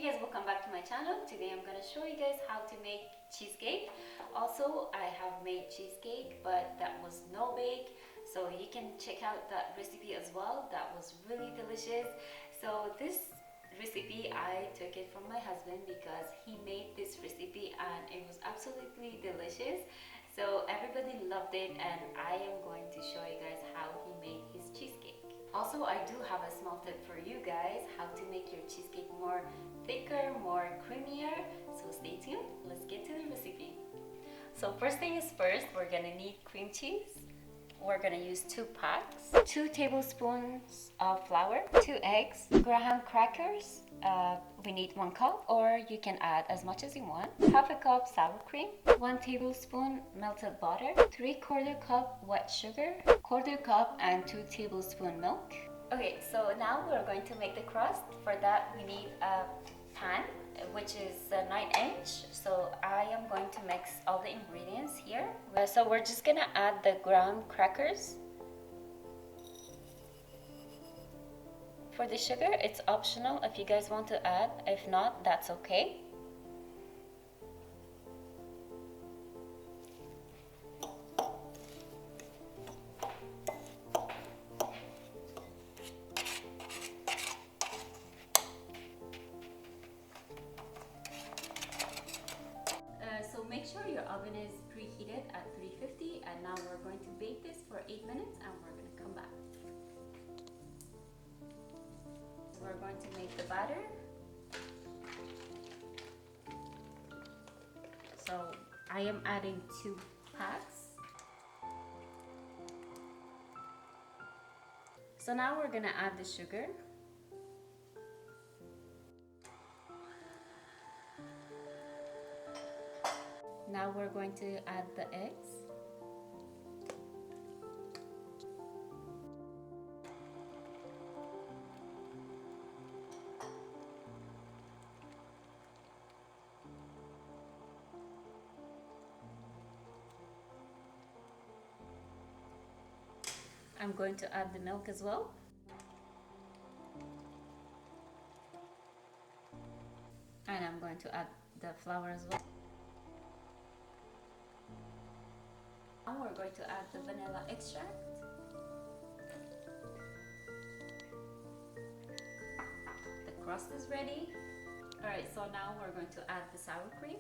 guys, welcome back to my channel. Today I'm gonna show you guys how to make cheesecake. Also, I have made cheesecake, but that was no bake, so you can check out that recipe as well. That was really delicious. So this recipe, I took it from my husband because he made this recipe and it was absolutely delicious. So everybody loved it, and I am going to show you guys how he made his cheesecake. Also, I do have a small tip for you guys how to make your cheesecake more thicker, more creamier. So stay tuned. Let's get to the recipe. So first thing is first, we're gonna need cream cheese. We're gonna use 2 packs, 2 tablespoons of flour, 2 eggs, graham crackers. We need 1 cup, or you can add as much as you want. Half a cup sour cream, 1 tablespoon melted butter, 3/4 cup white sugar, 1/4 cup and 2 tablespoon milk. Okay, so now we're going to make the crust. For that, we need a pan, which is 9-inch. So I am going to mix all the ingredients here. So we're just gonna add the graham crackers. For the sugar, it's optional if you guys want to add. If not, that's okay. So make sure your oven is preheated at 350, and now we're going to bake this for 8 minutes and we're going to come back. We're going to make the batter. So I am adding 2 packs. So now we're gonna add the sugar. Now we're going to add the eggs. I'm going to add the milk as well. And I'm going to add the flour as well. Now we're going to add the vanilla extract. The crust is ready. Alright, so now we're going to add the sour cream.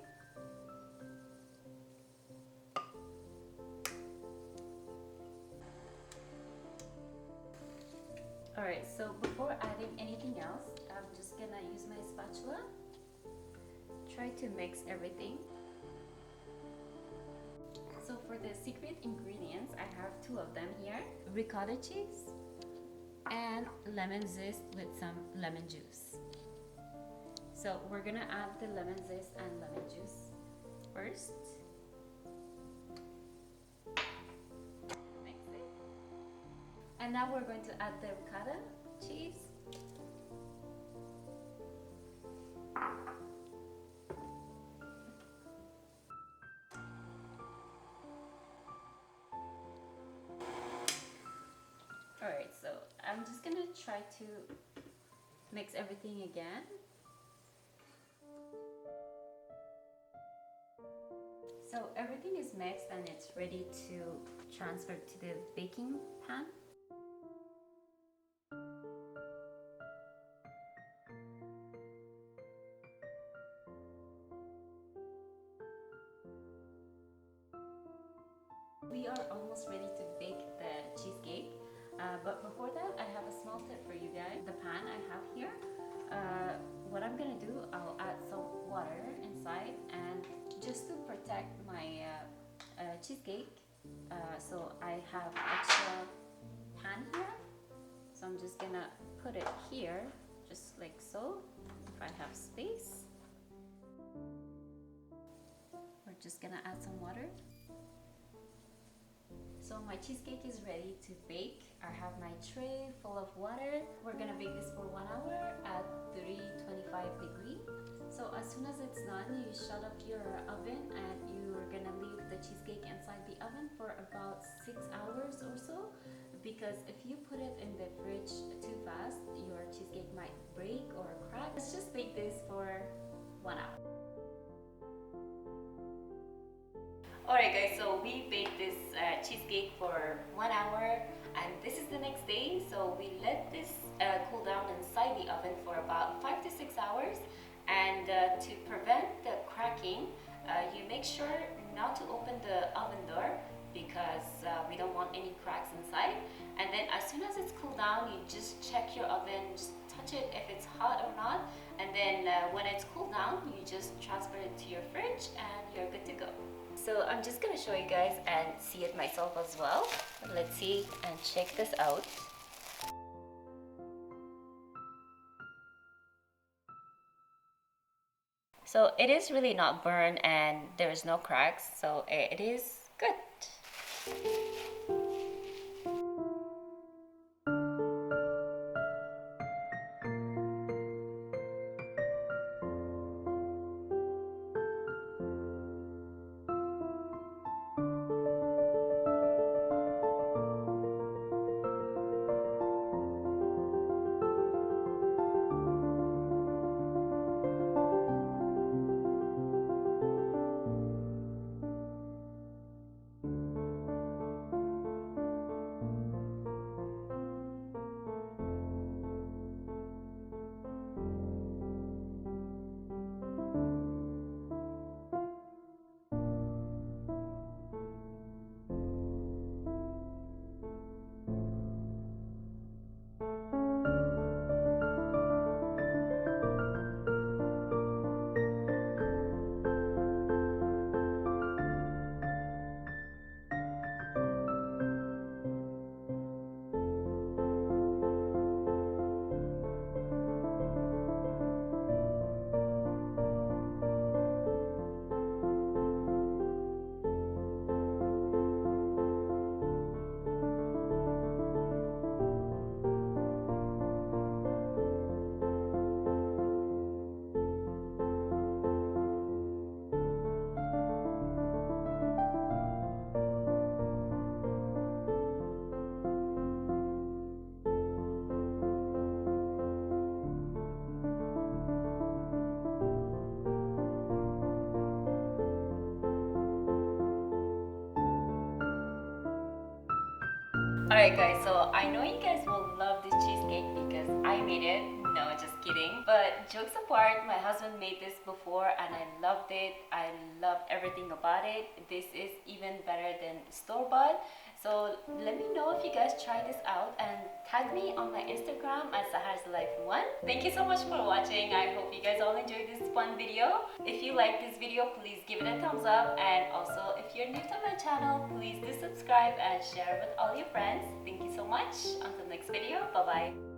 Alright, so before adding anything else, I'm just gonna use my spatula. Try to mix everything. So for the secret ingredients, I have 2 of them here. Ricotta cheese and lemon zest with some lemon juice. So we're gonna add the lemon zest and lemon juice first. Mix it. And now we're going to add the ricotta cheese. Alright, so I'm just gonna try to mix everything again. So everything is mixed and it's ready to transfer to the baking pan. We are almost ready to bake the cheesecake. But before that, I have a small tip for you guys. The pan I have here, what I'm gonna do, I'll add some water inside, and just to protect my cheesecake, so I have extra pan here. So I'm just gonna put it here, just like so, if I have space. We're just gonna add some water. So my cheesecake is ready to bake. I have my tray full of water. We're gonna bake this for 1 hour at 325 degrees. So as soon as it's done, you shut up your oven and you're gonna leave the cheesecake inside the oven for about 6 hours or so. because if you put it in the fridge too fast, your cheesecake might break or crack. Let's just bake this for 1 hour. Alright guys, so we baked this cheesecake for 1 hour, and this is the next day. So we let this cool down inside the oven for about 5 to 6 hours. And to prevent the cracking, you make sure not to open the oven door because we don't want any cracks inside. And then as soon as it's cooled down, you just check your oven, just touch it if it's hot or not. And then when it's cooled down, you just transfer it to your fridge and you're good to go. So I'm just gonna show you guys and see it myself as well. Let's see and check this out. So it is really not burned and there is no cracks, so it is good. Alright guys, so I know you guys will love this cheesecake because I made it. No, just kidding. But jokes apart, my husband made this before and I loved it. I loved everything about it. This is even better than store-bought. So let me know if you guys try this out and tag me on my Instagram at saharslife1. Thank you so much for watching. I hope you guys all enjoyed this fun video. If you like this video, please give it a thumbs up. And also, if you're new to my channel, please do subscribe and share with all your friends. Thank you so much. Until next video, bye-bye.